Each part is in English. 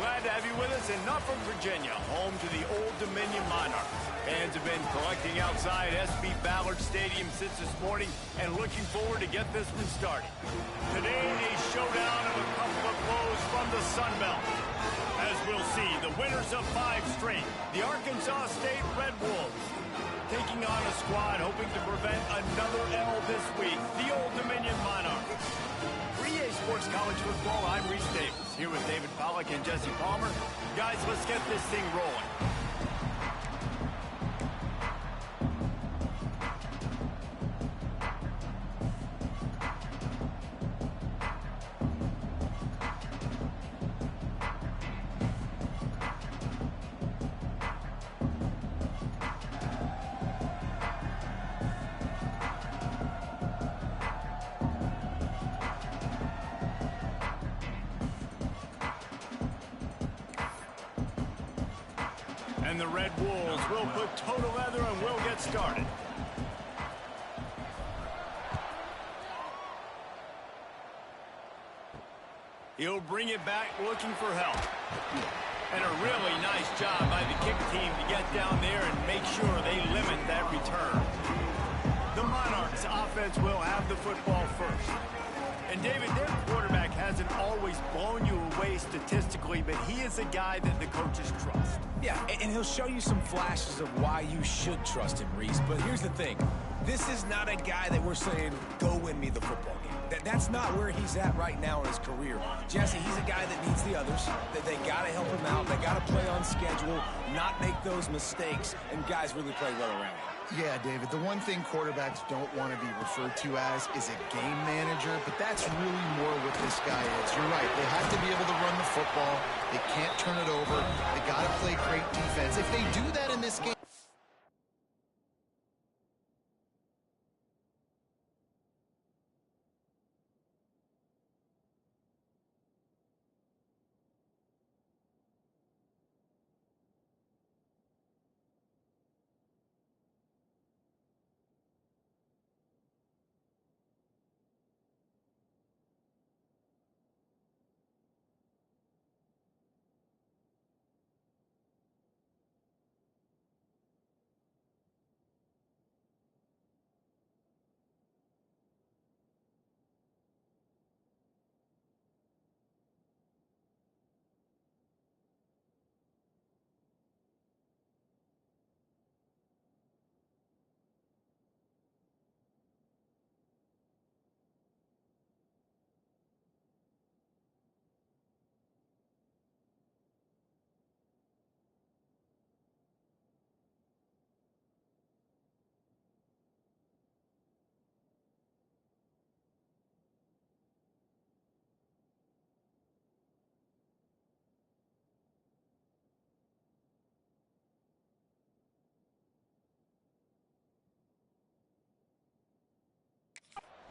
glad to have you with us in Norfolk, Virginia, home to the Old Dominion Monarchs. Fans have been collecting outside SB Ballard Stadium since this morning and looking forward to get this one started. Today, a showdown of a couple of blows from the Sun Belt. As we'll see, the winners of 5 straight, the Arkansas State Red Wolves, taking on a squad hoping to prevent another L this week, the Old Dominion Monarchs. For EA Sports College Football, I'm Reese Davis, here with David Pollack and Jesse Palmer. Guys, let's get this thing rolling. And the Red Wolves will put total leather and we'll get started. He'll bring it back looking for help. And a really nice job by the kick team to get down there and make sure they limit that return. The Monarchs offense will have the football first. And David, their quarterback hasn't always blown you away statistically, but he is a guy that the coaches trust. Yeah, and he'll show you some flashes of why you should trust him, Reese. But here's the thing. This is not a guy that we're saying, go win me the football game. That's not where he's at right now in his career. Jesse, he's a guy that needs the others, that they got to help him out. They got to play on schedule, not make those mistakes, and guys really play well around him. Yeah, David, the one thing quarterbacks don't want to be referred to as is a game manager, but that's really more what this guy is. You're right. They have to be able to run the football. They can't turn it over. They got to play great defense. If they do that in this game,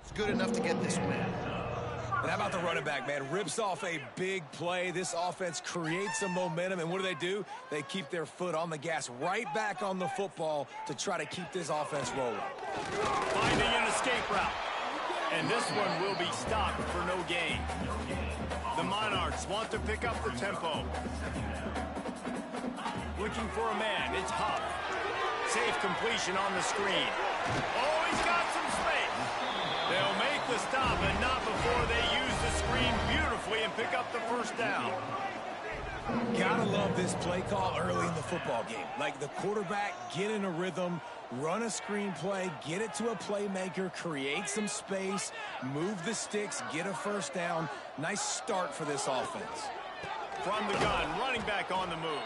it's good enough to get this win. And how about the running back, man? Rips off a big play. This offense creates some momentum, and what do? They keep their foot on the gas, right back on the football to try to keep this offense rolling. Finding an escape route. And this one will be stopped for no gain. The Monarchs want to pick up the tempo. Looking for a man. It's Huff. Safe completion on the screen. Oh, he's got some space. They'll make the stop, and not before they use the screen beautifully and pick up the first down. Gotta love this play call early in the football game. Like the quarterback, get in a rhythm, run a screen play, get it to a playmaker, create some space, move the sticks, get a first down. Nice start for this offense. From the gun, running back on the move.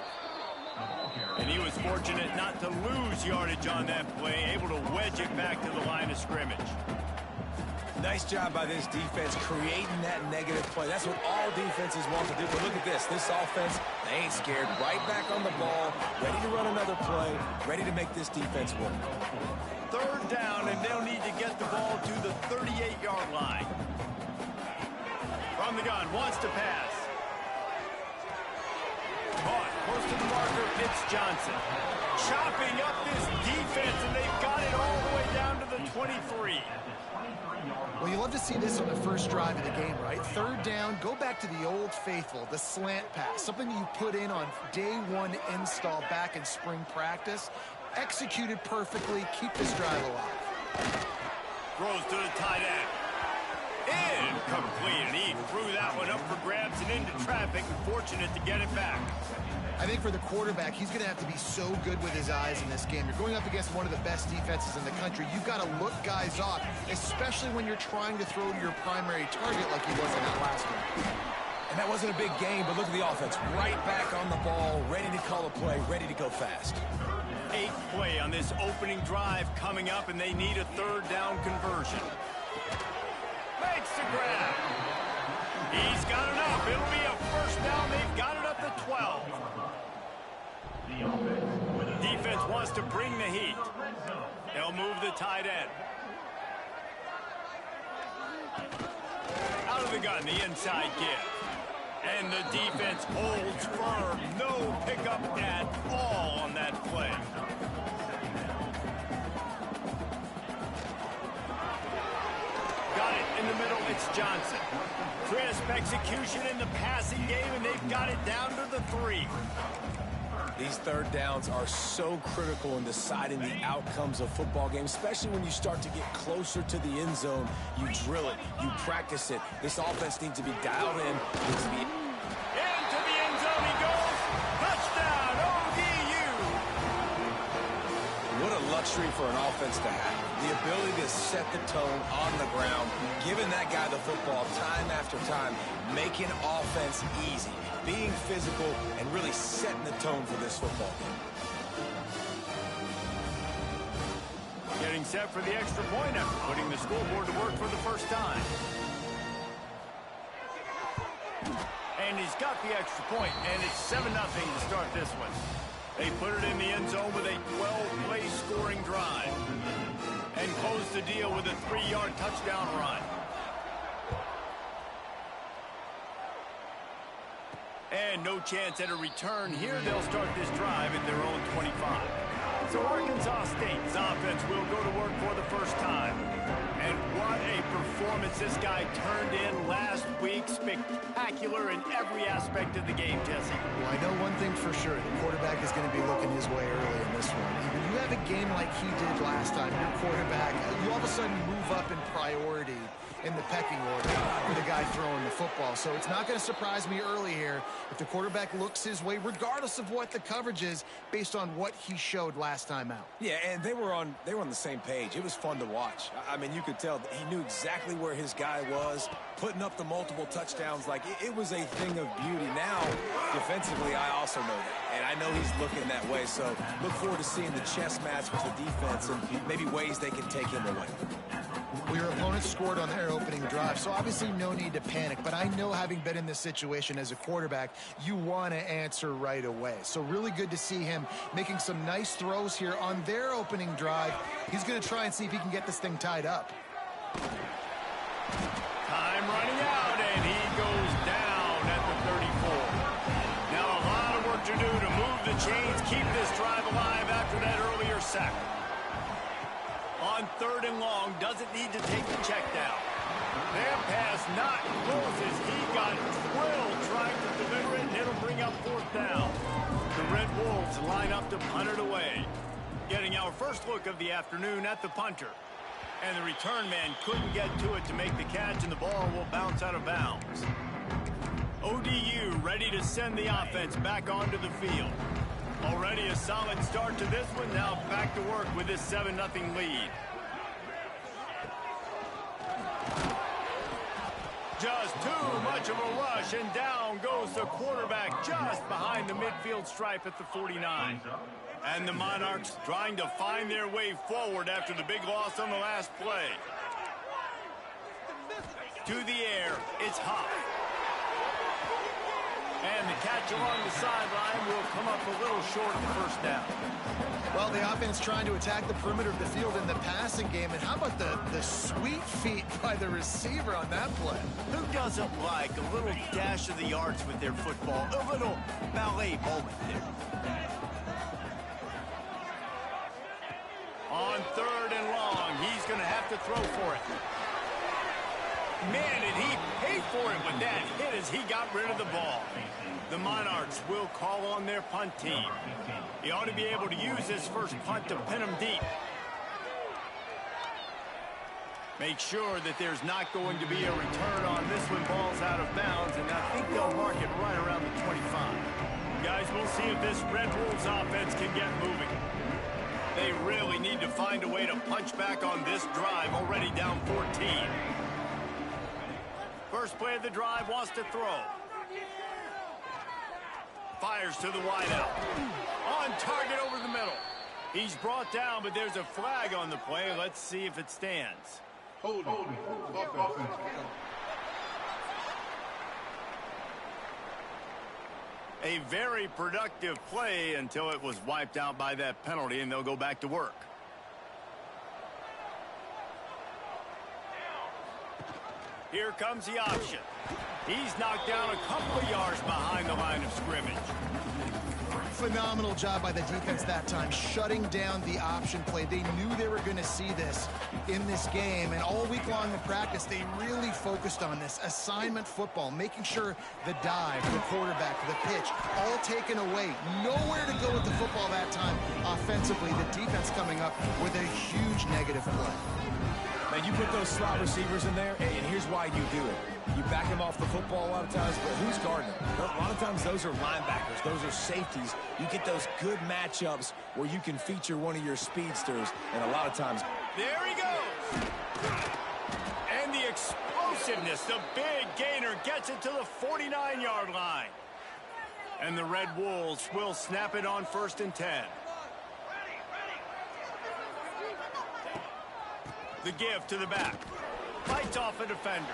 And he was fortunate not to lose yardage on that play, able to wedge it back to the line of scrimmage. Nice job by this defense creating that negative play. That's what all defenses want to do. But look at this. This offense, they ain't scared. Right back on the ball, ready to run another play, ready to make this defense work. Third down, and they'll need to get the ball to the 38-yard line. From the gun, wants to pass. Caught close to the marker, it's Johnson. chopping up this defense, and they've got it all the way down to the 23. Well, you love to see this on the first drive of the game, right? Third down, go back to the old faithful, the slant pass, something you put in on day one install back in spring practice. Executed perfectly, keep this drive alive. Throws to the tight end. Incomplete, and he threw that one up for grabs and into traffic, and fortunate to get it back. I think for the quarterback, he's going to have to be so good with his eyes in this game. You're going up against one of the best defenses in the country. You've got to look guys off, especially when you're trying to throw to your primary target like he was in that last one. And that wasn't a big game, but look at the offense. Right back on the ball, ready to call a play, ready to go fast. 8th play on this opening drive coming up, and they need a third down conversion. Makes the grab. He's got enough. It'll be a first down. They've got it up to 12. Defense wants to bring the heat. They'll move the tight end. Out of the gun, the inside give. And the defense holds firm. No pickup at all on that play. Got it in the middle. It's Johnson. Crisp execution in the passing game, and they've got it down to the 3. These third downs are so critical in deciding the outcomes of football games, especially when you start to get closer to the end zone. You drill it, you practice it. This offense needs to be dialed in. Needs to be into the end zone he goes. Touchdown, ODU. What a luxury for an offense to have. The ability to set the tone on the ground, giving that guy the football time after time, making offense easy, being physical, and really setting the tone for this football game. Getting set for the extra point after putting the scoreboard to work for the first time. And he's got the extra point, and it's 7-0 to start this one. They put it in the end zone with a 12-play scoring drive and close the deal with a 3-yard touchdown run. And no chance at a return here. They'll start this drive at their own 25. So Arkansas State's offense will go to work for the first time. And what a performance this guy turned in last week. Spectacular in every aspect of the game, Jesse. Well, I know one thing for sure. The quarterback is going to be looking his way early in this one. When you have a game like he did last time, your quarterback, you all of a sudden move up in priority in the pecking order for the guy throwing the football. So it's not going to surprise me early here if the quarterback looks his way, regardless of what the coverage is, based on what he showed last time out. Yeah, and they were on the same page. It was fun to watch. I mean, you could tell that he knew exactly where his guy was, putting up the multiple touchdowns. Like, it was a thing of beauty. Now, defensively, I also know that. And I know he's looking that way. So look forward to seeing the chess match with the defense and maybe ways they can take him away. Well, your opponent scored on their opening drive, so obviously no need to panic. But I know, having been in this situation as a quarterback, you want to answer right away. So really good to see him making some nice throws here on their opening drive. He's going to try and see if he can get this thing tied up. Time running out, and he goes down at the 34. Now a lot of work to do to move the chains, keep this drive alive after that earlier sack. On 3rd and long, doesn't need to take the check down. Their pass not close as he got drilled trying to deliver it, and it'll bring up 4th down. The Red Wolves line up to punt it away. Getting our first look of the afternoon at the punter. And the return man couldn't get to it to make the catch, and the ball will bounce out of bounds. ODU ready to send the offense back onto the field. Already a solid start to this one. Now back to work with this 7-0 lead. Just too much of a rush, and down goes the quarterback just behind the midfield stripe at the 49. And the Monarchs trying to find their way forward after the big loss on the last play. To the air, it's Huff. And the catch along the sideline will come up a little short of the first down. Well, the offense trying to attack the perimeter of the field in the passing game. And how about the sweet feet by the receiver on that play? Who doesn't like a little dash of the yards with their football? A little ballet moment there. third and long. He's going to have to throw for it. Man, did he pay for it with that hit as he got rid of the ball. The Monarchs will call on their punt team. He ought to be able to use this first punt to pin him deep. Make sure that there's not going to be a return on this when ball's out of bounds, and I think they'll mark it right around the 25. Guys, we'll see if this Red Wolves offense can get moving. They really need to find a way to punch back on this drive, already down 14. First play of the drive, wants to throw. Fires to the wideout. On target over the middle. He's brought down, but there's a flag on the play. Let's see if it stands. Hold on. A very productive play until it was wiped out by that penalty, and they'll go back to work. Here comes the option. He's knocked down a couple of yards behind the line of scrimmage. Phenomenal job by the defense that time, shutting down the option play. They knew they were going to see this in this game, and all week long in practice, they really focused on this assignment football, making sure the dive, the quarterback, the pitch, all taken away. Nowhere to go with the football that time offensively. The defense coming up with a huge negative play. Man, you put those slot receivers in there, and here's why you do it. You back them off the football a lot of times, but who's guarding them? A lot of times those are linebackers. Those are safeties. You get those good matchups where you can feature one of your speedsters, and a lot of times... There he goes! And the explosiveness, the big gainer gets it to the 49-yard line. And the Red Wolves will snap it on 1st and 10. The give to the back. Fights off a defender.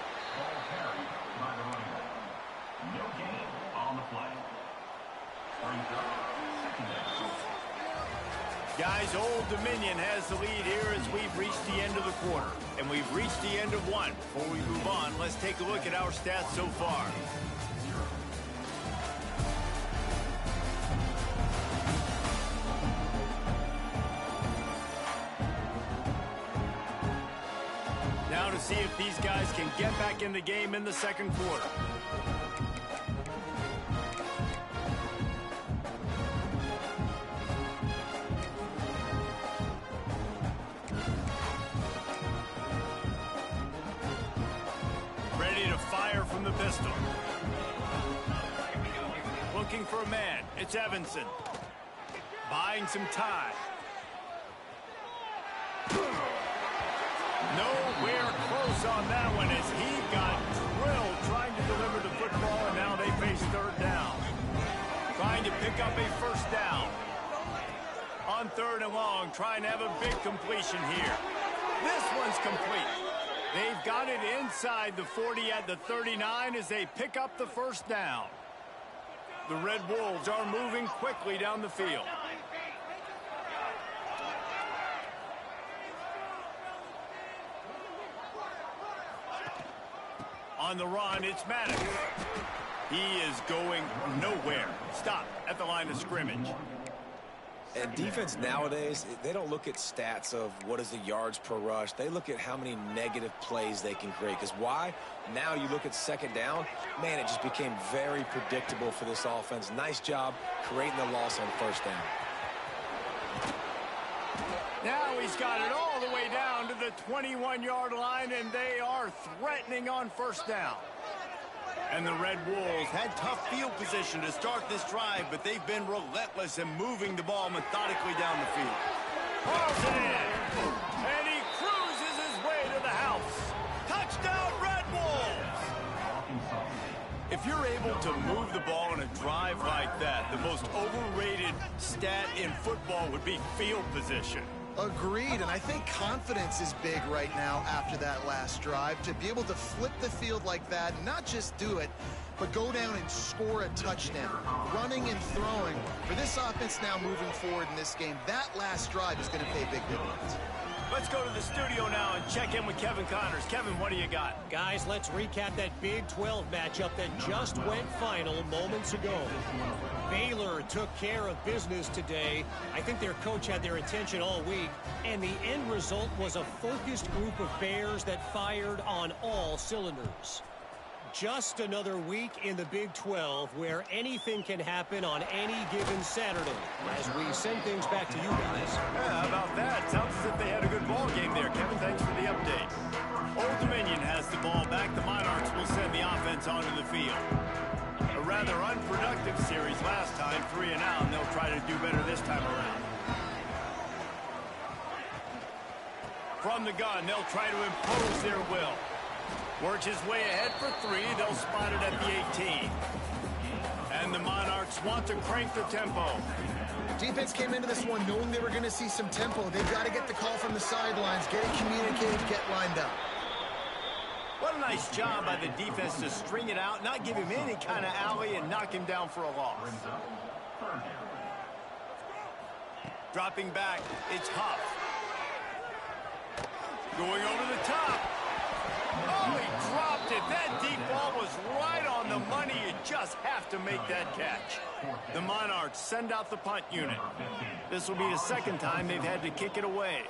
No gain on the play. Guys, Old Dominion has the lead here as we've reached the end of the quarter. And we've reached the end of one. Before we move on, let's take a look at our stats so far. Now to see if these guys can get back in the game in the second quarter. Ready to fire from the pistol. Looking for a man. It's Evanson. Buying some time. Nowhere close on that one as he got drilled trying to deliver the football, and now they face third down. Trying to pick up a first down. On 3rd and long, trying to have a big completion here. This one's complete. They've got it inside the 40 at the 39 as they pick up the first down. The Red Wolves are moving quickly down the field. On the run, it's Maddox. He is going nowhere. Stop at the line of scrimmage. And defense nowadays, they don't look at stats of what is the yards per rush. They look at how many negative plays they can create. Because why? Now you look at 2nd down, man, it just became very predictable for this offense. Nice job creating the loss on 1st down. Now he's got it all the way down to the 21-yard line, and they are threatening on 1st down. And the Red Wolves had tough field position to start this drive, but they've been relentless in moving the ball methodically down the field. Hauls it in, and he cruises his way to the house. Touchdown, Red Wolves! If you're able to move the ball in a drive like that, the most overrated stat in football would be field position. Agreed, and I think confidence is big right now after that last drive. To be able to flip the field like that, not just do it, but go down and score a touchdown. Running and throwing. For this offense now moving forward in this game, that last drive is going to pay big dividends. Let's go to the studio now and check in with Kevin Connors. Kevin, what do you got? Guys, let's recap that Big 12 matchup that just went final moments ago. Baylor took care of business today. I think their coach had their attention all week, and the end result was a focused group of Bears that fired on all cylinders. Just another week in the Big 12 where anything can happen on any given Saturday. As we send things back to you guys. Yeah, how about that? Sounds as if they had a good ball game there. Kevin, thanks for the update. Old Dominion has the ball back. The Monarchs will send the offense onto the field. A rather unproductive series last time, 3 and out, and they'll try to do better this time around. From the gun, they'll try to impose their will. Works his way ahead for 3. They'll spot it at the 18. And the Monarchs want to crank the tempo. Defense came into this one knowing they were going to see some tempo. They've got to get the call from the sidelines, get it communicated, get lined up. What a nice job by the defense to string it out, not give him any kind of alley, and knock him down for a loss. Dropping back, it's Huff. Going over the top. Oh, he dropped it. That deep ball was right on the money. You just have to make that catch. The Monarchs send out the punt unit. This will be the second time they've had to kick it away.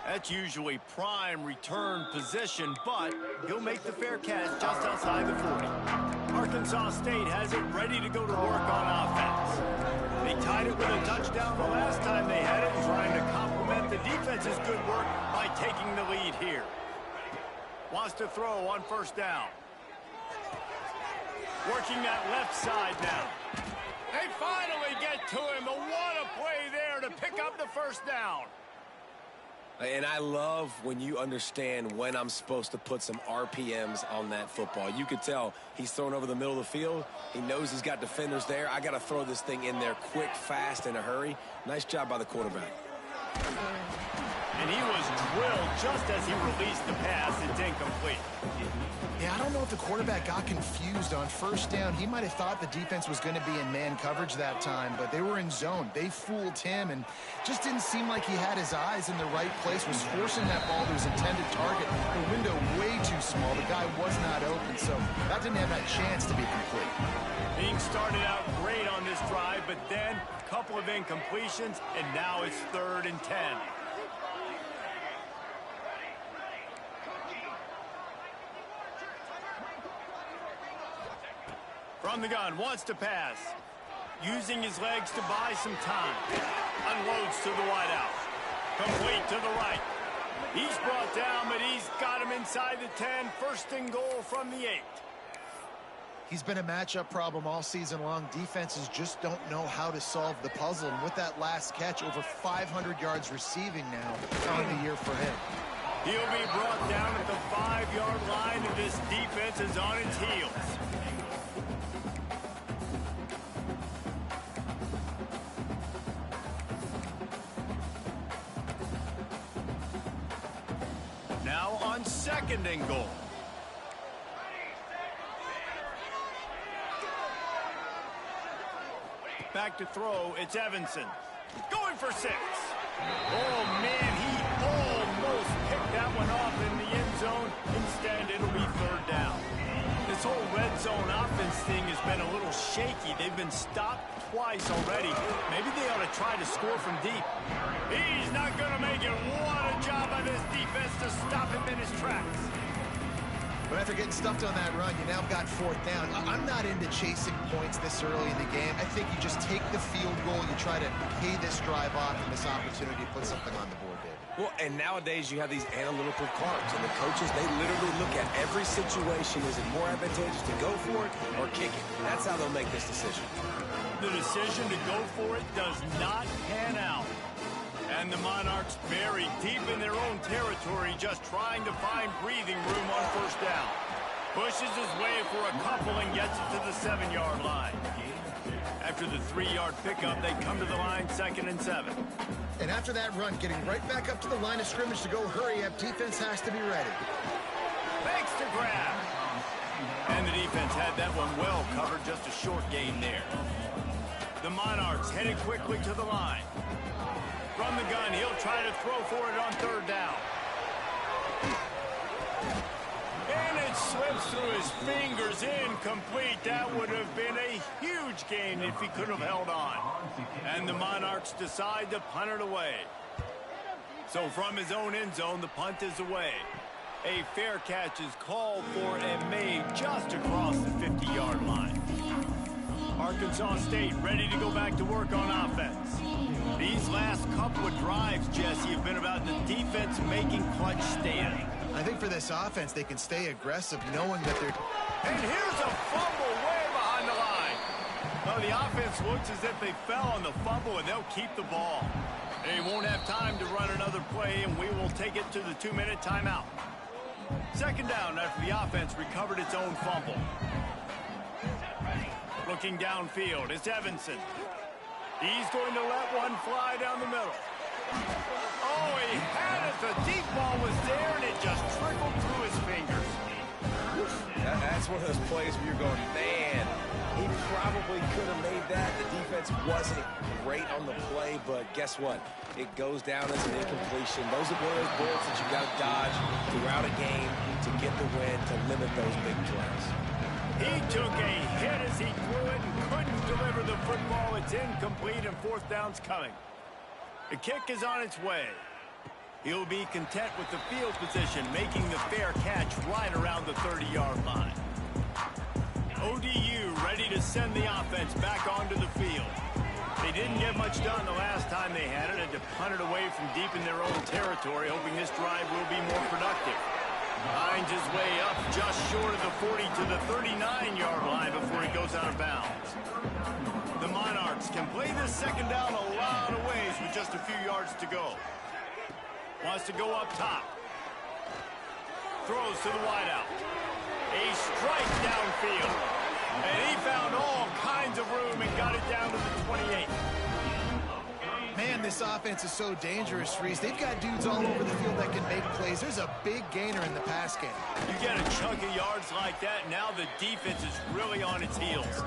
That's usually prime return position, but he'll make the fair catch just outside the 40. Arkansas State has it ready to go to work on offense. They tied it with a touchdown the last time they had it, trying to complement the defense's good work by taking the lead here. Wants to throw on first down. Working that left side now. They finally get to him. What a play there to pick up the first down. And I love when you understand when I'm supposed to put some RPMs on that football. You could tell he's thrown over the middle of the field. He knows he's got defenders there. I got to throw this thing in there quick, fast, in a hurry. Nice job by the quarterback. And he was drilled just as he released the pass. It's incomplete. Yeah, I don't know if the quarterback got confused on first down. He might have thought the defense was going to be in man coverage that time, but they were in zone. They fooled him and just didn't seem like he had his eyes in the right place, was forcing that ball to his intended target. The window way too small. The guy was not open, so that didn't have that chance to be complete. Being started out great on this drive, but then a couple of incompletions, and now it's 3rd and 10. From the gun, wants to pass. Using his legs to buy some time. Unloads to the wideout. Complete to the right. He's brought down, but he's got him inside the 10. 1st and goal from the 8. He's been a matchup problem all season long. Defenses just don't know how to solve the puzzle. And with that last catch, over 500 yards receiving now on the year for him. He'll be brought down at the 5-yard line, and this defense is on its heels. Now on 2nd and goal. Back to throw, it's Evanson. Going for 6. Oh, man, he almost picked that one off in the end zone. Instead, it'll be 3rd down. This whole red zone offense thing has been a little shaky. They've been stopped twice already. Maybe they ought to try to score from deep. He's not going to make it. What a job by this defense to stop him in his tracks. But after getting stuffed on that run, you now got 4th down. I'm not into chasing points this early in the game. I think you just take the field goal. You try to pay this drive off and this opportunity to put something on the board, David. Well, and nowadays you have these analytical cards, and the coaches, they literally look at every situation. Is it more advantageous to go for it or kick it? That's how they'll make this decision. The decision to go for it does not pan out. And the Monarchs buried deep in their own territory, just trying to find breathing room on 1st down. Pushes his way for a couple and gets it to the 7-yard line. After the 3-yard pickup, they come to the line 2nd and 7. And after that run, getting right back up to the line of scrimmage to go hurry up, defense has to be ready. Thanks to grab. And the defense had that one well covered, just a short gain there. The Monarchs headed quickly to the line. From the gun, he'll try to throw for it on third down. And it slips through his fingers, incomplete. That would have been a huge gain if he could have held on. And the Monarchs decide to punt it away. So from his own end zone, the punt is away. A fair catch is called for and made just across the 50-yard line. Arkansas State ready to go back to work on offense. These last couple of drives, Jesse, have been about the defense making clutch stands. I think for this offense, they can stay aggressive knowing that they're... And here's a fumble way behind the line. Now the offense looks as if they fell on the fumble, and they'll keep the ball. They won't have time to run another play, and we will take it to the 2-minute timeout. Second down after the offense recovered its own fumble. Looking downfield, it's Evanson. He's going to let one fly down the middle. Oh, he had it. The deep ball was there, and it just trickled through his fingers. That's one of those plays where you're going, man, he probably could have made that. The defense wasn't great on the play, but guess what? It goes down as an incompletion. Those are one of those bullets that you got to dodge throughout a game to get the win, to limit those big plays. He took a hit as he threw it and couldn't deliver the football. It's incomplete, and fourth down's coming. The kick is on its way. He'll be content with the field position, making the fair catch right around the 30-yard line. ODU ready to send the offense back onto the field. They didn't get much done the last time they had it, and to punt it away from deep in their own territory, hoping this drive will be more productive. Finds his way up just short of the 40 to the 39-yard line before he goes out of bounds. The Monarchs can play this second down a lot of ways with just a few yards to go. Wants to go up top. Throws to the wideout. A strike downfield. And he found all kinds of room and got it down to the 28. Man, this offense is so dangerous, Reese. They've got dudes all over the field that can make plays. There's a big gainer in the pass game. You get a chunk of yards like that, now the defense is really on its heels.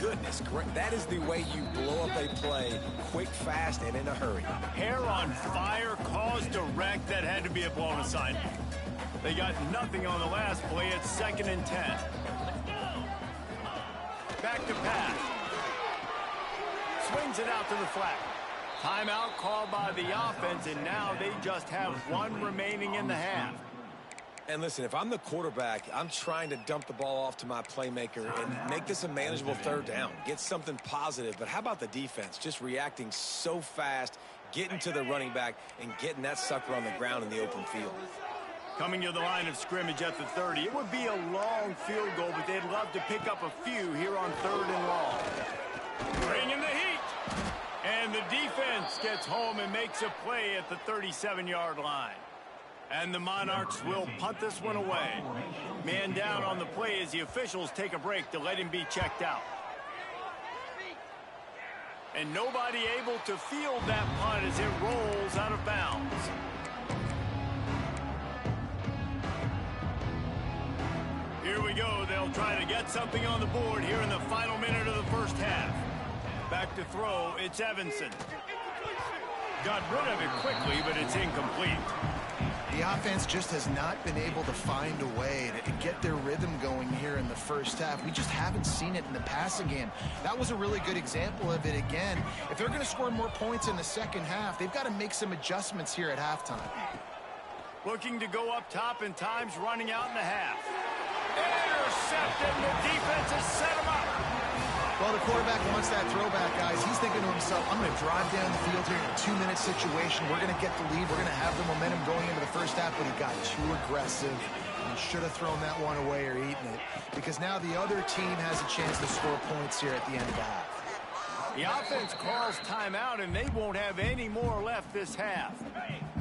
Goodness, that is the way you blow up a play, quick, fast, and in a hurry. Hair on fire, cause direct. That had to be a blown assignment. They got nothing on the last play. It's 2nd and 10. Back to pass. Swings it out to the flat. Timeout called by the offense, and now they just have one remaining in the half. And listen, if I'm the quarterback, I'm trying to dump the ball off to my playmaker and make this a manageable third down. Get something positive. But how about the defense? Just reacting so fast, getting to the running back, and getting that sucker on the ground in the open field. Coming to the line of scrimmage at the 30. It would be a long field goal, but they'd love to pick up a few here on 3rd and long. Bringing the heat. And the defense gets home and makes a play at the 37-yard line. And the Monarchs will punt this one away. Man down on the play as the officials take a break to let him be checked out. And nobody able to field that punt as it rolls out of bounds. Here we go. They'll try to get something on the board here in the final minute of the first half. Back to throw, it's Evanson. Got rid of it quickly, but it's incomplete. The offense just has not been able to find a way to get their rhythm going here in the first half. We just haven't seen it in the passing game. That was a really good example of it again. If they're going to score more points in the second half, they've got to make some adjustments here at halftime. Looking to go up top, and time's running out in the half. Intercepted, and the defense has set him up. Well, the quarterback wants that throwback, guys. He's thinking to himself, I'm going to drive down the field here in a 2-minute situation. We're going to get the lead. We're going to have the momentum going into the first half, but he got too aggressive. He should have thrown that one away or eaten it, because now the other team has a chance to score points here at the end of the half. The offense calls timeout, and they won't have any more left this half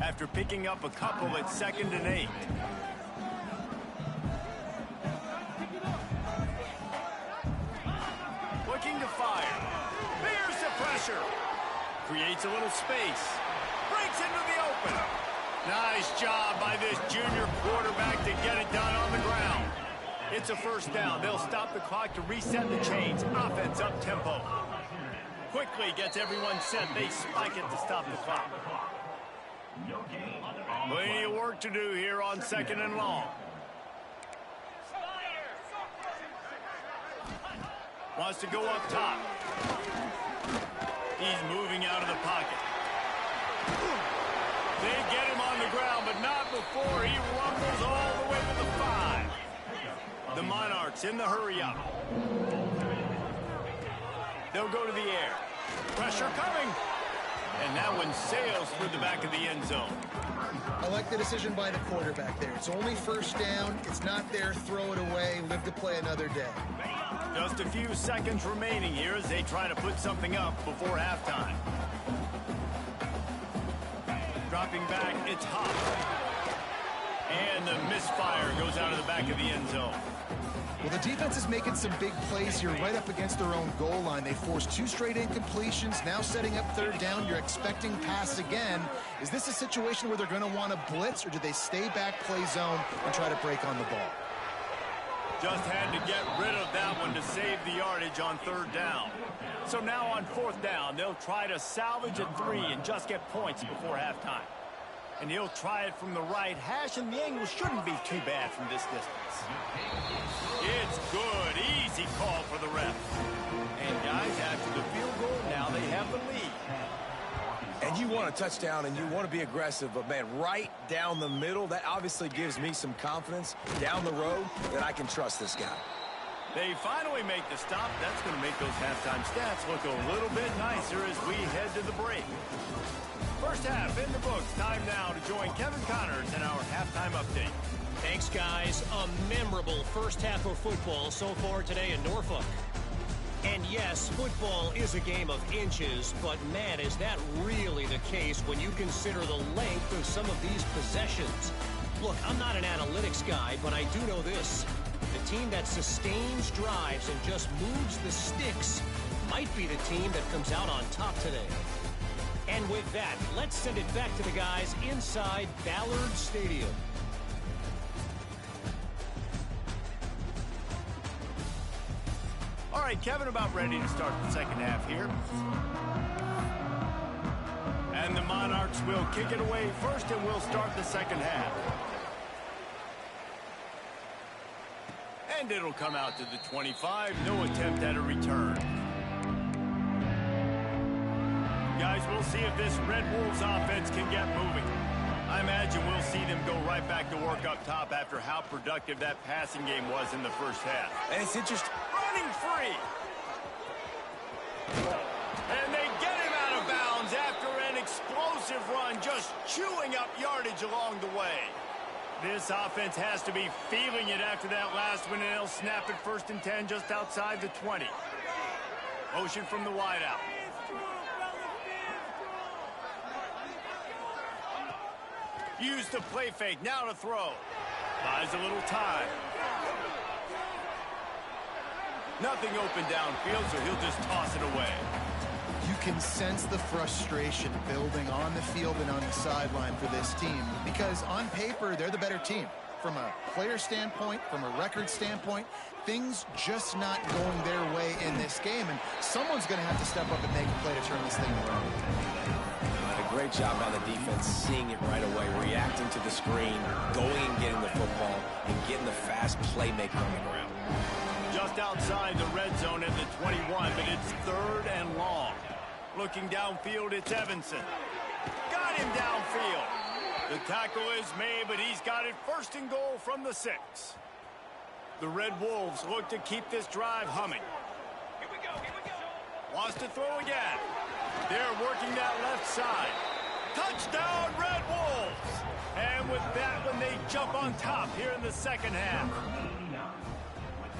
after picking up a couple at 2nd and 8. Looking to fire. There's the pressure. Creates a little space. Breaks into the open. Nice job by this junior quarterback to get it done on the ground. It's a first down. They'll stop the clock to reset the chains. Offense up tempo. Quickly gets everyone set. They spike it to stop the clock. No gain on the Plenty of work to do here on 2nd and long. Wants to go up top. He's moving out of the pocket. They get him on the ground, but not before he rumbles all the way to the 5. The Monarchs in the hurry-up. They'll go to the air. Pressure coming. And that one sails through the back of the end zone. I like the decision by the quarterback there. It's only 1st down. It's not there. Throw it away. Live to play another day. Just a few seconds remaining here as they try to put something up before halftime. Dropping back, it's Hop. And the misfire goes out of the back of the end zone. Well, the defense is making some big plays here right up against their own goal line. They forced 2 straight incompletions, now setting up 3rd down. You're expecting pass again. Is this a situation where they're going to want to blitz, or do they stay back, play zone, and try to break on the ball? Just had to get rid of that one to save the yardage on 3rd down. So now on 4th down, they'll try to salvage a 3 and just get points before halftime. And he'll try it from the right hash, and the angle shouldn't be too bad from this distance. It's good. Easy call for the ref. And guys, after the field goal, now they have the lead. And you want a touchdown, and you want to be aggressive, but, man, right down the middle, that obviously gives me some confidence down the road that I can trust this guy. They finally make the stop. That's going to make those halftime stats look a little bit nicer as we head to the break. First half in the books. Time now to join Kevin Connors in our halftime update. Thanks, guys. A memorable first half of football so far today in Norfolk. And yes, football is a game of inches, but man, is that really the case when you consider the length of some of these possessions. Look, I'm not an analytics guy, but I do know this. The team that sustains drives and just moves the sticks might be the team that comes out on top today. And with that, let's send it back to the guys inside Ballard Stadium. All right, Kevin, about ready to start the second half here. And the Monarchs will kick it away first, and we'll start the second half. And it'll come out to the 25. No attempt at a return. Guys, we'll see if this Red Wolves offense can get moving. I imagine we'll see them go right back to work up top after how productive that passing game was in the first half. And it's interesting. Running free. And they get him out of bounds after an explosive run, just chewing up yardage along the way. This offense has to be feeling it after that last one, and they'll snap it 1st and 10 just outside the 20. Motion from the wideout. Use the play fake, now to throw. Buys a little time. Nothing open downfield, so he'll just toss it away. You can sense the frustration building on the field and on the sideline for this team because on paper, they're the better team. From a player standpoint, from a record standpoint, things just not going their way in this game, and someone's going to have to step up and make a play to turn this thing around. A great job by the defense, seeing it right away, reacting to the screen, going and getting the football, and getting the fast playmaker on the ground. Just outside the red zone at the 21, but it's 3rd and long. Looking downfield, it's Evanson. Got him downfield. The tackle is made, but he's got it 1st and goal from the 6. The Red Wolves look to keep this drive humming. Here we go. Wants to throw again. They're working that left side. Touchdown, Red Wolves! And with that one, they jump on top here in the second half.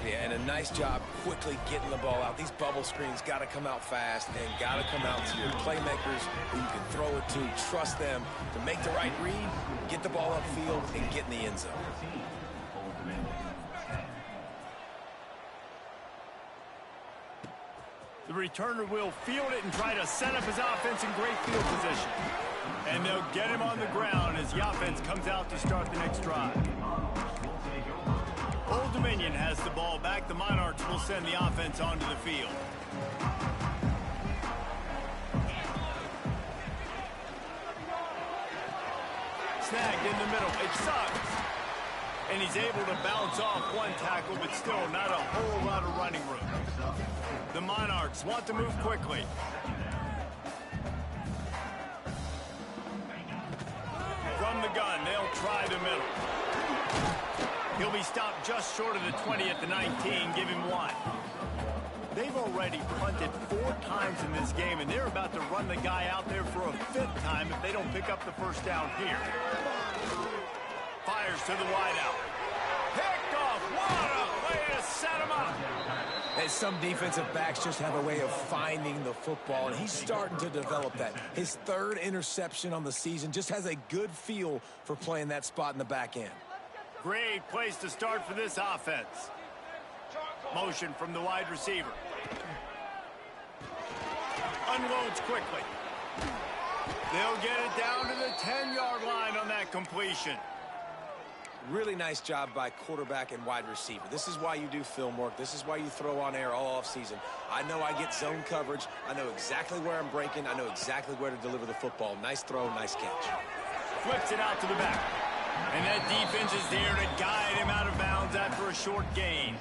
Yeah, and a nice job quickly getting the ball out. These bubble screens got to come out fast and got to come out to your playmakers who you can throw it to. Trust them to make the right read, get the ball upfield, and get in the end zone. The returner will field it and try to set up his offense in great field position. And they'll get him on the ground as the offense comes out to start the next drive. Old Dominion has the ball back. The Monarchs will send the offense onto the field. snagged in the middle. It sucks. And he's able to bounce off one tackle, but still not a whole lot of running room. The Monarchs want to move quickly. From the gun, they'll try the middle. He'll be stopped just short of the 20 at the 19. Give him 1. They've already punted 4 times in this game, and they're about to run the guy out there for a 5th time if they don't pick up the first down here. Fires to the wideout. Picked off. What a way to set him up. And some defensive backs just have a way of finding the football, and he's starting to develop that. His 3rd interception on the season, just has a good feel for playing that spot in the back end. Great place to start for this offense. Motion from the wide receiver. Unloads quickly. They'll get it down to the 10-yard line on that completion. Really nice job by quarterback and wide receiver. This is why you do film work. This is why you throw on air all offseason. I know I get zone coverage. I know exactly where I'm breaking. I know exactly where to deliver the football. Nice throw, nice catch. Flips it out to the back. And that defense is there to guide him out of bounds after a short gain.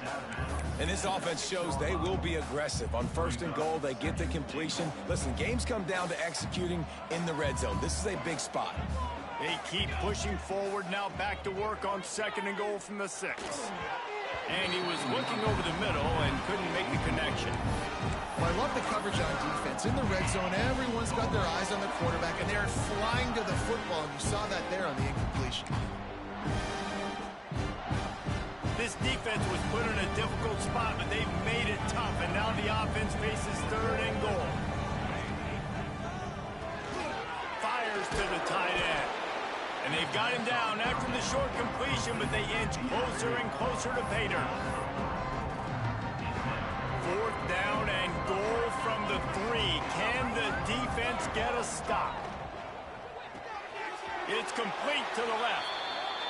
And this offense shows they will be aggressive. On 1st and goal, they get the completion. Listen, games come down to executing in the red zone. This is a big spot. They keep pushing forward, now back to work on 2nd and goal from the 6. And he was looking over the middle and couldn't make the connection. Well, I love the coverage on defense. In the red zone, everyone's got their eyes on the quarterback, and they're flying to the football, and you saw that there on the incompletion. This defense was put in a difficult spot, but they've made it tough, and now the offense faces 3rd and goal. Fires to the tight end. And they've got him down after the short completion, but they inch closer and closer to pay dirt. 4th down and goal from the 3. Can the defense get a stop? It's complete to the left.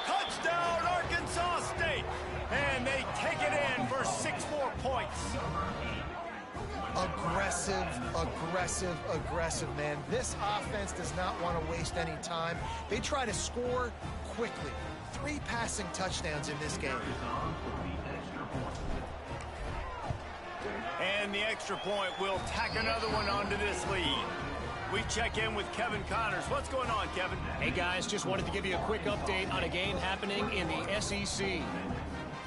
Touchdown, Arkansas State! And they take it in for 6 more points. Aggressive, man. This offense does not want to waste any time. They try to score quickly. 3 passing touchdowns in this game. And the extra point will tack another one onto this lead. We check in with Kevin Connors. What's going on, Kevin? Hey, guys, just wanted to give you a quick update on a game happening in the SEC.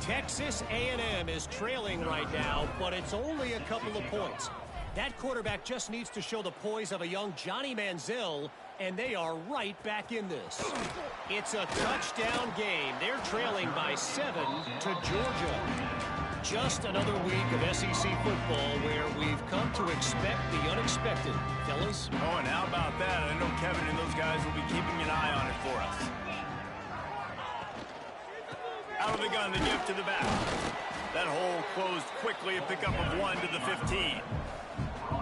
Texas A&M is trailing right now, but it's only a couple of points. That quarterback just needs to show the poise of a young Johnny Manziel, and they are right back in this. It's a touchdown game. They're trailing by 7 to Georgia. Just another week of SEC football where we've come to expect the unexpected, fellas. Oh, and how about that? I know Kevin and those guys will be keeping an eye on it for us. Out of the gun, the give to the back. That hole closed quickly, a pickup of 1 to the 15.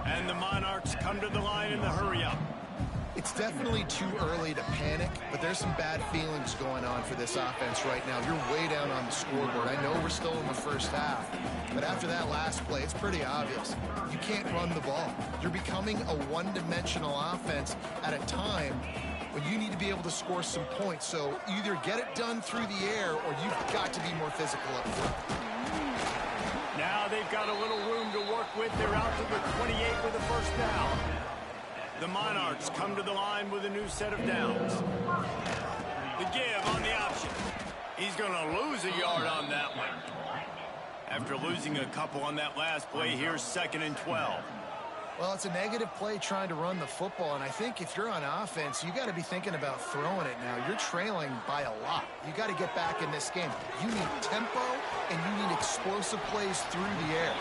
And the Monarchs come to the line in the hurry-up. It's definitely too early to panic, but there's some bad feelings going on for this offense right now. You're way down on the scoreboard. I know we're still in the first half, but after that last play, it's pretty obvious. You can't run the ball. You're becoming a one-dimensional offense at a time when you need to be able to score some points. So either get it done through the air or you've got to be more physical up front. Now they've got a little room to work with. They're out to the 28 with a first down. The Monarchs come to the line with a new set of downs. The give on the option. He's going to lose a yard on that one. After losing a couple on that last play, here's 2nd and 12. Well, it's a negative play trying to run the football, and I think if you're on offense, you got to be thinking about throwing it now. You're trailing by a lot. You got to get back in this game. You need tempo, and you need explosive plays through the air.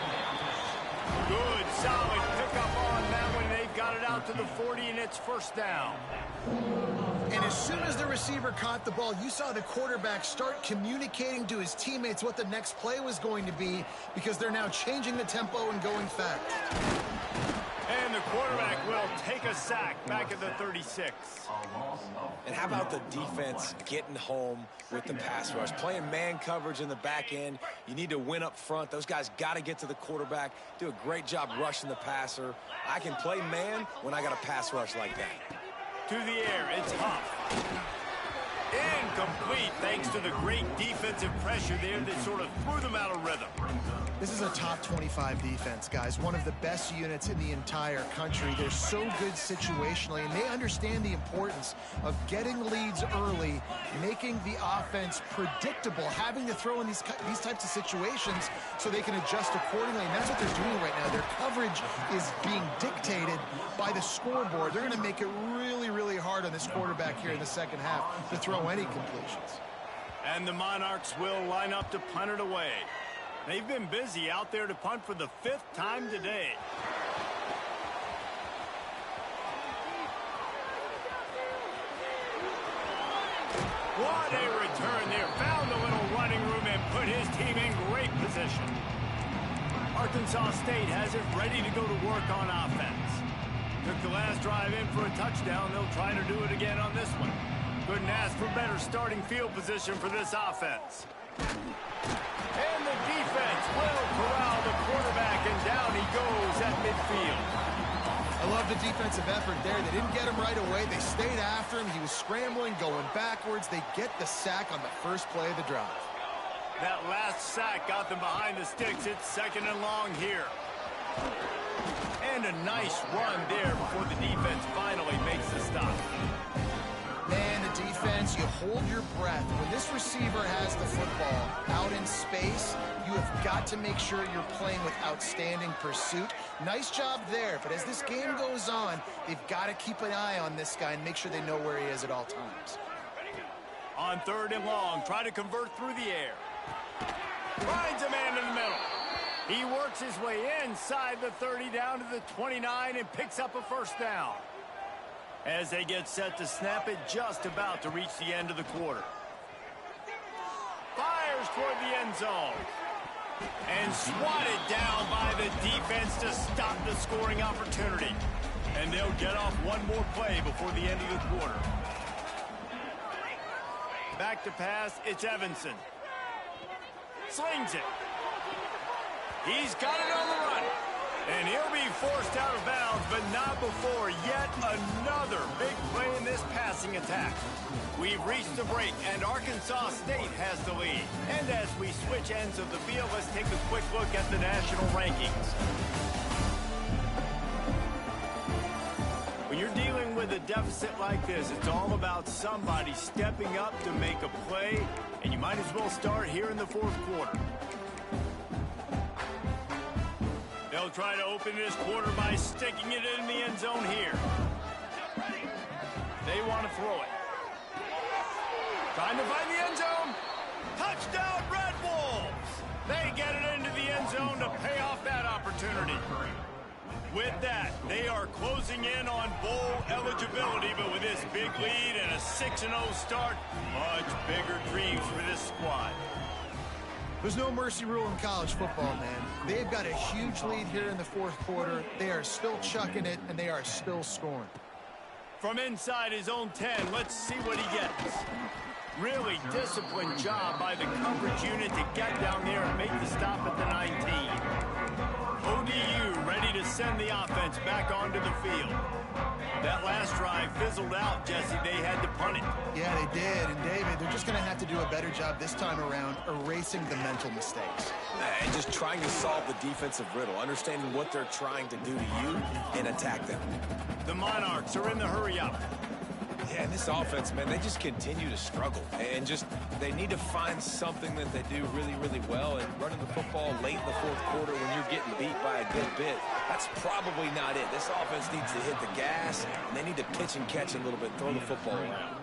Good, solid pickup on that one. They've got it out to the 40, and it's first down. And as soon as the receiver caught the ball, you saw the quarterback start communicating to his teammates what the next play was going to be, because they're now changing the tempo and going fast. And the quarterback will take a sack back at the 36. And how about the defense getting home with the pass rush? Playing man coverage in the back end. You need to win up front. Those guys got to get to the quarterback, do a great job rushing the passer. I can play man when I got a pass rush like that. To the air, it's Huff. complete thanks to the great defensive pressure there that sort of threw them out of rhythm. This is a top 25 defense, guys. One of the best units in the entire country. They're so good situationally, and they understand the importance of getting leads early, making the offense predictable, having to throw in these types of situations so they can adjust accordingly. And that's what they're doing right now. Their coverage is being dictated by the scoreboard. They're going to make it really, really hard on this quarterback here in the second half to throw any completions. And the Monarchs will line up to punt it away. They've been busy out there to punt for the 5th time today. What a return there. Found a little running room and put his team in great position. Arkansas State has it ready to go to work on offense. Took the last drive in for a touchdown. They'll try to do it again on this one. Couldn't ask for better starting field position for this offense. And the defense will corral the quarterback, and down he goes at midfield. I love the defensive effort there. They didn't get him right away. They stayed after him. He was scrambling, going backwards. They get the sack on the first play of the drive. That last sack got them behind the sticks. It's 2nd and long here. And a nice run there before the defense finally makes the stop. Man, the defense, you hold your breath. When this receiver has the football out in space, you have got to make sure you're playing with outstanding pursuit. Nice job there, but as this game goes on, they've got to keep an eye on this guy and make sure they know where he is at all times. On 3rd and long, try to convert through the air. Finds a man in the middle. He works his way inside the 30 down to the 29 and picks up a 1st down. As they get set to snap it, just about to reach the end of the quarter. Fires toward the end zone. And swatted down by the defense to stop the scoring opportunity. And they'll get off one more play before the end of the quarter. Back to pass, it's Evanson. Slings it. He's got it on the run. And he'll be forced out of bounds, but not before yet another big play in this passing attack. We've reached the break, and Arkansas State has the lead. And as we switch ends of the field, let's take a quick look at the national rankings. When you're dealing with a deficit like this, it's all about somebody stepping up to make a play, and you might as well start here in the 4th quarter. They'll try to open this quarter by sticking it in the end zone here. They want to throw it. Trying to find the end zone. Touchdown, Red Wolves! They get it into the end zone to pay off that opportunity. With that, they are closing in on bowl eligibility, but with this big lead and a 6-0 start, much bigger dreams for this squad. There's no mercy rule in college football, man. They've got a huge lead here in the 4th quarter. They are still chucking it, and they are still scoring. From inside his own 10, let's see what he gets. Really disciplined job by the coverage unit to get down there and make the stop at the 19. ODU ready to send the offense back onto the field. That last drive fizzled out, Jesse. They had to punt it. Yeah, they did. And, David, they're just going to have to do a better job this time around erasing the mental mistakes. And just trying to solve the defensive riddle, understanding what they're trying to do to you and attack them. The Monarchs are in the hurry-up. Yeah, and this offense, man, they just continue to struggle. And just, they need to find something that they do really, really well. And running the football late in the 4th quarter when you're getting beat by a good bit, that's probably not it. This offense needs to hit the gas, and they need to pitch and catch a little bit, throw the football around.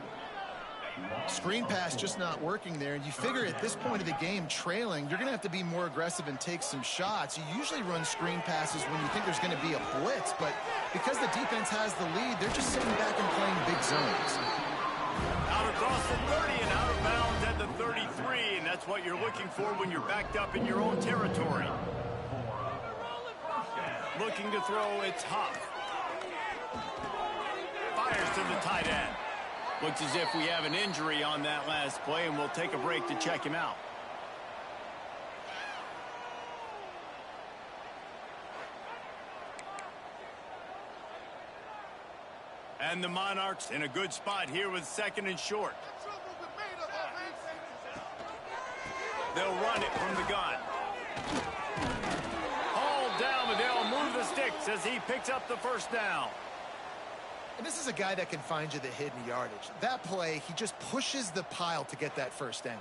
Screen pass just not working there. And you figure at this point of the game, trailing, you're going to have to be more aggressive and take some shots. You usually run screen passes when you think there's going to be a blitz, but because the defense has the lead, they're just sitting back and playing big zones. Out across the 30 and out of bounds at the 33, and that's what you're looking for when you're backed up in your own territory. Looking to throw, it's Huff. Fires to the tight end. Looks as if we have an injury on that last play, and we'll take a break to check him out. And the Monarchs in a good spot here with 2nd and short. They'll run it from the gun. Hauled down, but they'll move the sticks as he picks up the first down. And this is a guy that can find you the hidden yardage. That play, he just pushes the pile to get that first down.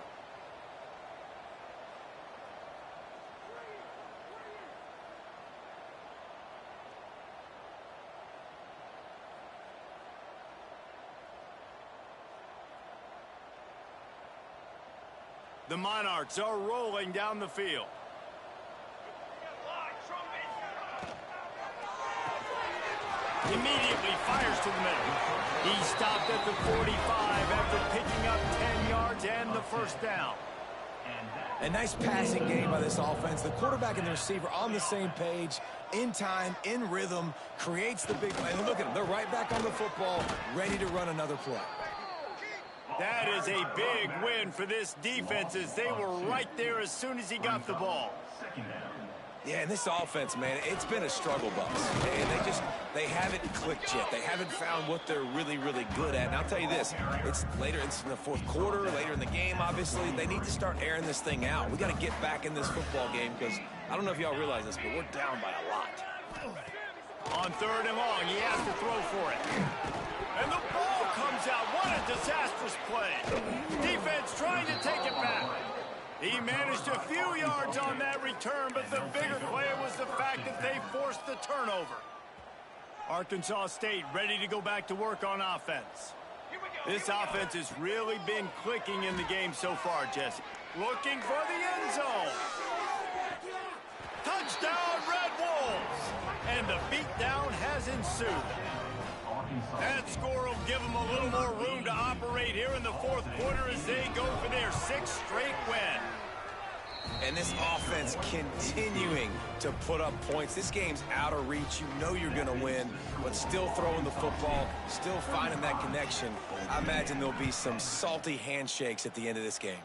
The Monarchs are rolling down the field. Immediately fires to the middle. He stopped at the 45 after picking up 10 yards and the first down. A nice passing game by this offense. The quarterback and the receiver on the same page, in time, in rhythm, creates the big play. And look at them. They're right back on the football, ready to run another play. That is a big win for this defense as they were right there as soon as he got the ball. Yeah, and this offense, man, it's been a struggle bus. And they haven't clicked yet. They haven't found what they're really, really good at. And I'll tell you this, it's in the fourth quarter, later in the game, obviously. They need to start airing this thing out. We got to get back in this football game because I don't know if y'all realize this, but we're down by a lot. On 3rd and long, he has to throw for it. And the ball comes out. What a disastrous play. Defense trying to take it back. He managed a few yards on that return, but the bigger play was the fact that they forced the turnover. Arkansas State ready to go back to work on offense. This offense has really been clicking in the game so far, Jesse. Looking for the end zone. Touchdown, Red Wolves! And the beatdown has ensued. That score will give them a little more room to operate here in the fourth quarter as they go for their 6th straight win. And this offense continuing to put up points. This game's out of reach. You know you're going to win, but still throwing the football, still finding that connection. I imagine there'll be some salty handshakes at the end of this game.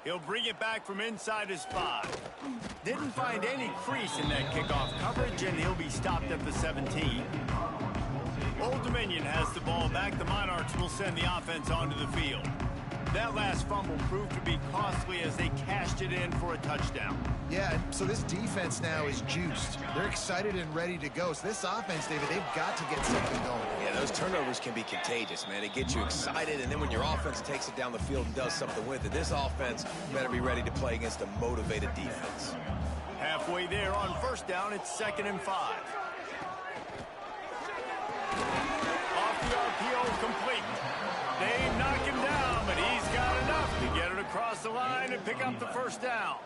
He'll bring it back from inside his 5. Didn't find any crease in that kickoff coverage, and he'll be stopped at the 17. Old Dominion has the ball back. The Monarchs will send the offense onto the field. That last fumble proved to be costly as they cashed it in for a touchdown. Yeah, so this defense now is juiced. They're excited and ready to go. So this offense, David, they've got to get something going. Yeah, those turnovers can be contagious, man. It gets you excited, and then when your offense takes it down the field and does something with it, this offense better be ready to play against a motivated defense. Halfway there on 1st down, it's 2nd and 5. Off the RPO, complete. They knock him down, but he's got enough to get it across the line and pick up the 1st down.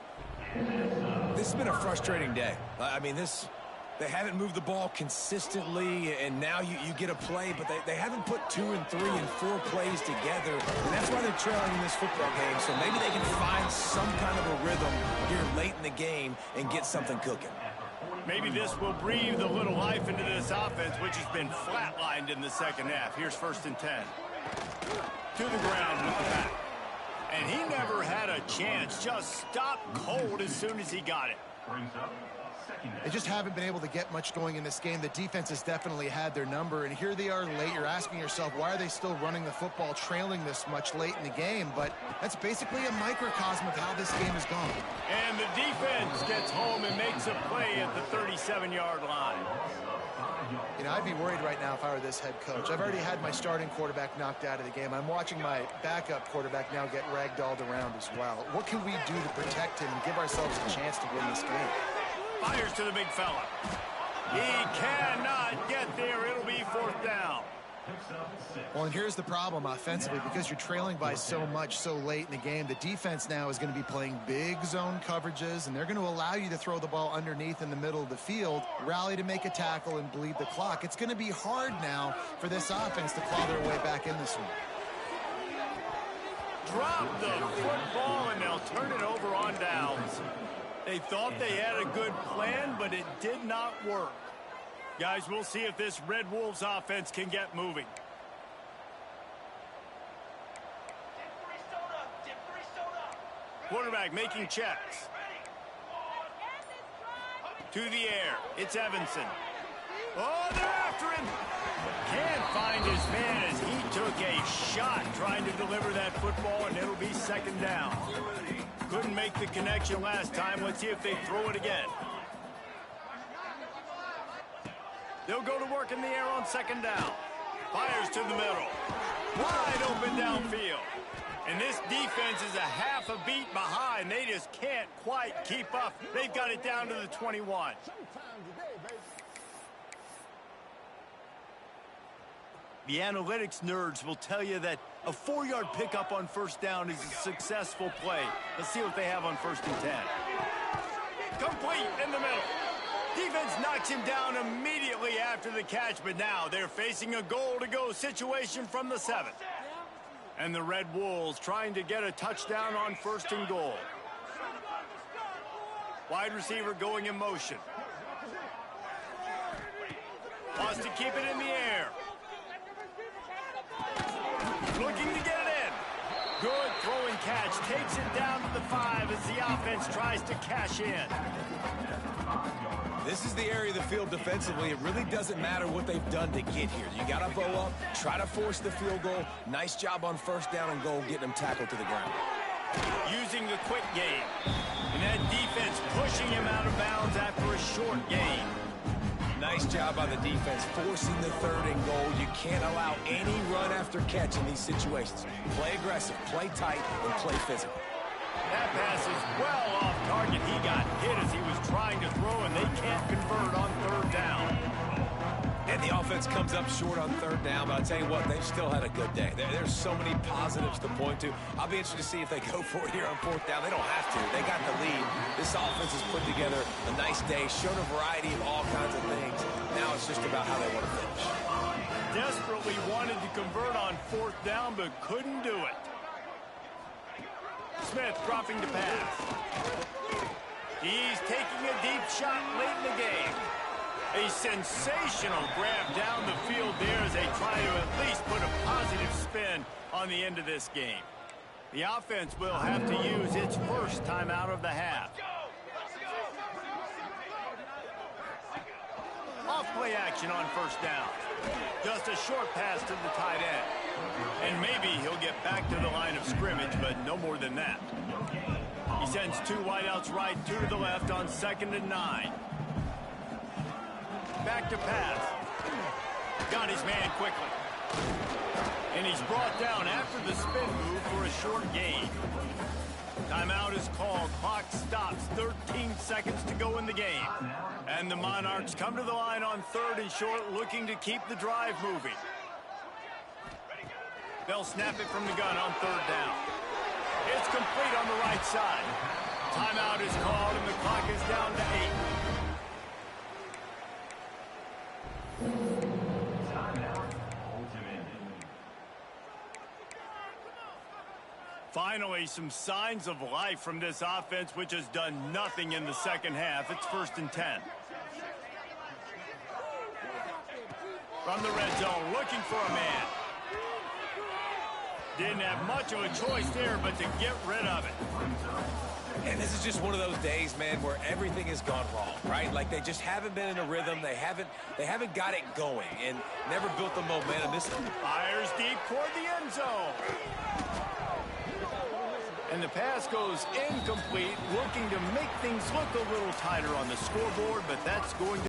This has been a frustrating day. I mean, they haven't moved the ball consistently, and now you get a play, but they haven't put 2 and 3 and 4 plays together, and that's why they're trailing in this football game. So maybe they can find some kind of a rhythm here late in the game and get something cooking. Maybe this will breathe a little life into this offense, which has been flatlined in the 2nd half. Here's 1st and 10. To the ground with the back. And he never had a chance. Just stopped cold as soon as he got it. They just haven't been able to get much going in this game. The defense has definitely had their number, and here they are late. You're asking yourself, why are they still running the football, trailing this much late in the game? But that's basically a microcosm of how this game has gone. And the defense gets home and makes a play at the 37-yard line. You know, I'd be worried right now if I were this head coach. I've already had my starting quarterback knocked out of the game. I'm watching my backup quarterback now get ragdolled around as well. What can we do to protect him and give ourselves a chance to win this game? Fires to the big fella. He cannot get there. It'll be 4th down. Well, and here's the problem offensively. Because you're trailing by so much so late in the game, the defense now is going to be playing big zone coverages, and they're going to allow you to throw the ball underneath in the middle of the field, rally to make a tackle, and bleed the clock. It's going to be hard now for this offense to claw their way back in this one. Drop the football, and they'll turn it over on downs. They thought they had a good plan, but it did not work. Guys, we'll see if this Red Wolves offense can get moving. Quarterback making checks. To the air. It's Evanson. Oh, they're after him. Can't find his man as he took a shot trying to deliver that football, and it'll be second down. Couldn't make the connection last time. Let's see if they throw it again. They'll go to work in the air on second down. Fires to the middle. Wide open downfield. And this defense is a half a beat behind. They just can't quite keep up. They've got it down to the 21. The analytics nerds will tell you that a 4-yard pickup on first down is a successful play. Let's see what they have on first and 10. Complete in the middle. Defense knocks him down immediately after the catch, but now they're facing a goal-to-go situation from the 7. And the Red Wolves trying to get a touchdown on first and goal. Wide receiver going in motion. Wants to keep it in the air. Looking to get it in. Good throwing catch. Takes it down to the 5 as the offense tries to cash in. This is the area of the field defensively. It really doesn't matter what they've done to get here. You got to bow up, try to force the field goal. Nice job on first down and goal, getting them tackled to the ground. Using the quick game. And that defense pushing him out of bounds after a short gain. Nice job by the defense forcing the third and goal. You can't allow any run after catch in these situations. Play aggressive, play tight, and play physical. That pass is well off target. He got hit as he was trying to throw, and they can't convert on third down. And the offense comes up short on third down, but I'll tell you what, they've still had a good day. There's so many positives to point to. I'll be interested to see if they go for it here on fourth down. They don't have to. They got the lead. This offense has put together a nice day, shown a variety of all kinds of things. Now it's just about how they want to finish. Desperately wanted to convert on fourth down, but couldn't do it. Smith dropping to pass. He's taking a deep shot late in the game. A sensational grab down the field there as they try to at least put a positive spin on the end of this game. The offense will have to use its first timeout of the half. Off-play action on first down. Just a short pass to the tight end. And maybe he'll get back to the line of scrimmage, but no more than that. He sends 2 wideouts right, 2 to the left on second and 9. Back to pass. Got his man quickly. And he's brought down after the spin move for a short gain. Timeout is called. Clock stops. 13 seconds to go in the game. And the Monarchs come to the line on third and short, looking to keep the drive moving. They'll snap it from the gun on third down. It's complete on the right side. Timeout is called, and the clock is down to 8. Finally, some signs of life from this offense, which has done nothing in the second half. It's first and 10. From the red zone, looking for a man. Didn't have much of a choice there, but to get rid of it. And this is just one of those days, man, where everything has gone wrong, right? Like they just haven't been in a rhythm. They haven't got it going and never built the momentum. This fires deep toward the end zone. And the pass goes incomplete, looking to make things look a little tighter on the scoreboard, but that's going to